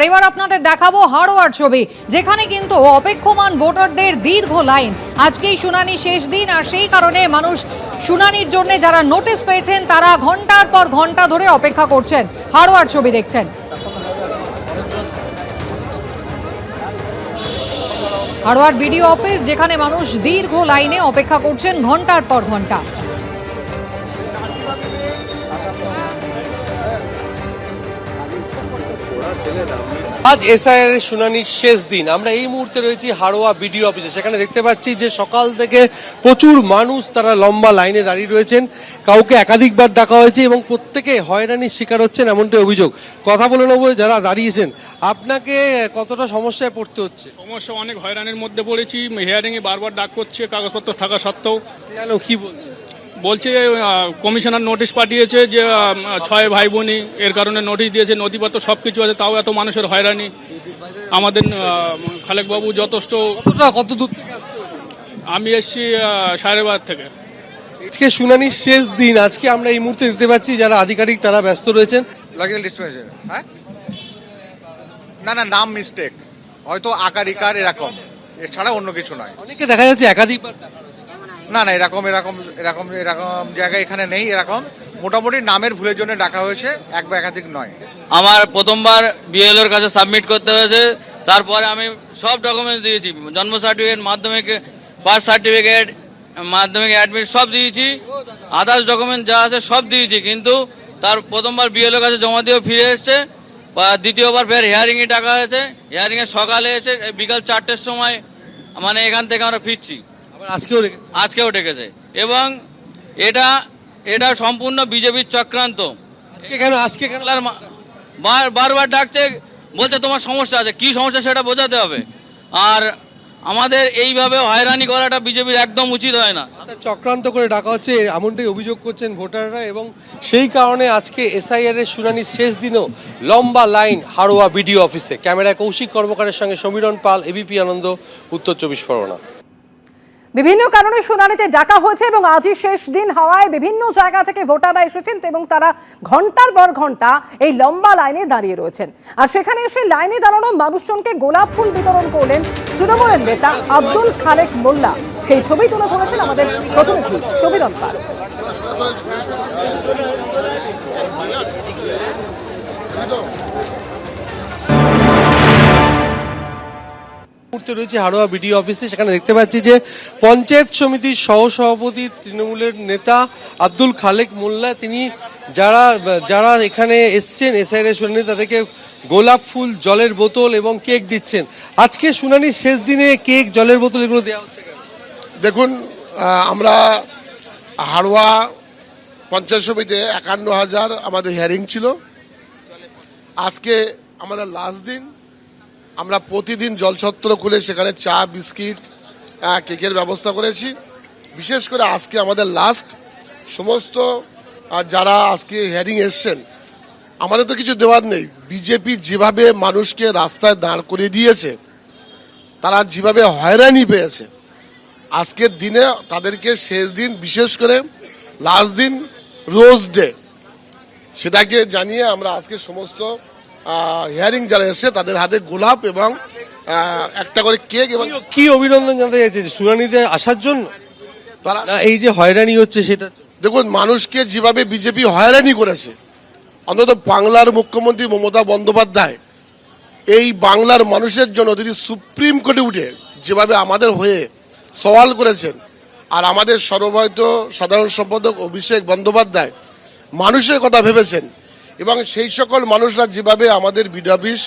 এবার আপনাদের দেখাবো হাড়োয়ার ছবি, যেখানে কিন্তু অপেক্ষমান ভোটারদের দীর্ঘ লাইন। আজকেই শুনানি শেষ দিন, আর সেই কারণে মানুষ শুনানির জন্য যারা নোটিশ পেয়েছেন তারা ঘন্টার পর ঘন্টা ধরে অপেক্ষা করছেন। হাড়োয়ার ছবি দেখছেন, হাড়োয়ার বিডিও অফিস, যেখানে মানুষ দীর্ঘ লাইনে অপেক্ষা করছেন ঘন্টার পর ঘন্টা। আজ এসআইআর এর শুনানির শেষ দিন। আমরা এই মুহূর্তে রয়েছি হাড়োয়া বিডিও অফিসে। সেখানে দেখতে পাচ্ছি যে সকাল থেকে প্রচুর মানুষ তারা লম্বা লাইনে দাঁড়িয়ে রয়েছেন। কাউকে একাধিকবার ডাকা হয়েছে এবং প্রত্যেকে হয়রানির শিকার হচ্ছেন, এমনটাই অভিযোগ। কথা বলে নেবো যারা দাঁড়িয়েছেন, আপনাকে কতটা সমস্যায় পড়তে হচ্ছে? সমস্যা অনেক, হয়রানির মধ্যে পড়েছি। হিয়ারিংয়ে বারবার ডাক করছে কেন থাকা সত্ত্বেও। কেন, কি বলছে? বলছে কমিশনার নোটিশ পাঠিয়েছে যে 6 ভাই বোনই, এর কারণে নোটিশ দিয়েছে, নথিপত্র সব কিছু আছে, তাও এত মানুষের হয়রানি। আমাদের খালেকবাবু যথেষ্ট। কত দূর থেকে আসতে হলো? আমি এসছি সাহেরাবাদ থেকে। আজকে শুনানির শেষ দিন। আজকে আমরা এই মুহূর্তে দেখতে পাচ্ছি যারা আধিকারিক তারা ব্যস্ত রয়েছেন। লজিক্যাল ডিসপেন্সেশন, হ্যাঁ, না নাম মিস্টেক, হয়তো আকার ইকার এরকম, এছাড়া অন্য কিছু নয়। অনেকে দেখা যাচ্ছে একাধিকবার ডাকা হয়েছে। না এরকম এরকম এরকম এরকম জায়গা এখানে নেই। এরকম মোটামুটি নামের ভুলের জন্য ডাকা হয়েছে, এক বা একাধিক নয়। আমার প্রথমবার বিএলওর কাছে সাবমিট করতে হয়েছে, তারপরে আমি সব ডকুমেন্টস দিয়েছি, জন্ম সার্টিফিকেট, মাধ্যমিক পাস সার্টিফিকেট, মাধ্যমিক অ্যাডমিট সব দিয়েছি, আদার্স ডকুমেন্ট যা আছে সব দিয়েছি, কিন্তু তার প্রথমবার বিএলওর কাছে জমা দিয়েও ফিরে এসছে। দ্বিতীয়বার ফের হিয়ারিংয়ে ডাকা হয়েছে, হিয়ারিংয়ে সকালে এসে বিকাল 4টের সময় মানে এখান থেকে আমরা ফিরছি। আজকেও ডেকেছে এবং এটা সম্পূর্ণ বিজেপির চক্রান্ত। আজকে কেন বারবার ডাকছে, বলছে তোমার সমস্যা আছে, কি সমস্যা সেটা বোঝাতে হবে। আর আমাদের এইভাবে হয়রানি করাটা বিজেপির একদম উচিত হয় না। চক্রান্ত করে ডাকা হচ্ছে, এমনটাই অভিযোগ করছেন ভোটাররা। এবং সেই কারণে আজকে এসআইআর এর শুনানির শেষ দিনও লম্বা লাইন হাড়োয়া বিডিও অফিসে। ক্যামেরায় কৌশিক কর্মকারের সঙ্গে সমীরণ পাল, এবিপি আনন্দ, উত্তর 24 পরগনা। বিভিন্ন কারণে শুনানিতে ডাকা হয়েছে এবং আজই শেষ দিন হওয়ায় বিভিন্ন জায়গা থেকে ভোটাররা এসেছেন এবং তারা ঘন্টার পর ঘন্টা এই লম্বা লাইনে দাঁড়িয়ে রয়েছেন। আর সেখানে এসে লাইনে দাঁড়ানো মানুষজনকে গোলাপ ফুল বিতরণ করলেন তৃণমূলের নেতা আব্দুল খালেক মোল্লা। সেই ছবি তুলে ধরেছেন আমাদের প্রতিনিধি সমীরণ পাল। রয়েছে হাড়োয়া বিডিও অফিসে। সেখানে দেখতে পাচ্ছি যে পঞ্চায়েত সমিতির সহসভাপতি তৃণমূলের নেতা আব্দুল খালেক মোল্লা, তিনি যারা এখানে এসছেন এসআইআর শুনানি, তাদেরকে গোলাপ ফুল, জলের বোতল এবং কেক দিচ্ছেন। আজকে শুনানির শেষ দিনে কেক, জলের বোতল এগুলো দেওয়া হচ্ছে কেন? দেখুন, আমরা হাড়োয়া পঞ্চায়েত সমিতিতে 51,000 আমাদের হিয়ারিং ছিল। আজকে আমাদের লাস্ট দিন। আমরা প্রতিদিন জলছত্র খুলে সেখানে চা, বিস্কিট, কেকের ব্যবস্থা করেছি। বিশেষ করে আজকে আমাদের লাস্ট। সমস্ত যারা আজকে হিয়ারিং এসছেন, আমাদের তো কিছু দেওয়ার নেই। বিজেপি যেভাবে মানুষকে রাস্তায় দাঁড় করিয়ে দিয়েছে, তারা যেভাবে হয়রানি পেয়েছে, আজকের দিনে তাদেরকে শেষ দিন, বিশেষ করে লাস্ট দিন রোজ ডে, সেটাকে জানিয়ে আমরা আজকে সমস্ত হিয়ারিং যারা এসে তাদের হাতে গোলাপ এবং একটা করে কেক এবং কি অভিনন্দন জানতে চাইছে শুনানিতে আসার জন্য? তারা এই যে হয়রানি হচ্ছে সেটা দেখুন, মানুষকে যেভাবে বিজেপি হয়রানি করেছে, অন্তত বাংলার মুখ্যমন্ত্রী মমতা বন্দ্যোপাধ্যায় এই বাংলার মানুষের জন্য তিনি সুপ্রিম কোর্টে উঠে যেভাবে আমাদের হয়ে সওয়াল করেছেন, আর আমাদের সর্বভারত সাধারণ সম্পাদক অভিষেক বন্দ্যোপাধ্যায় মানুষের কথা ভেবেছেন, এবং সেই সকল মানুষরা যেভাবে আমাদের বিডিও অফিস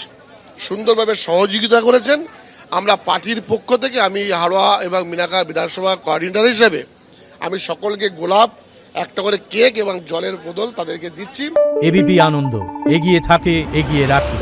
সুন্দরভাবে সহযোগিতা করেছেন, আমরা পার্টির পক্ষ থেকে, আমি হাড়োয়া এবং মিনাকা বিধানসভা কোঅর্ডিনেটর হিসেবে আমি সকলকে গোলাপ, একটা করে কেক এবং জলের বোতল তাদেরকে দিচ্ছি। এবিপি আনন্দ, এগিয়ে থাকে, এগিয়ে রাখে।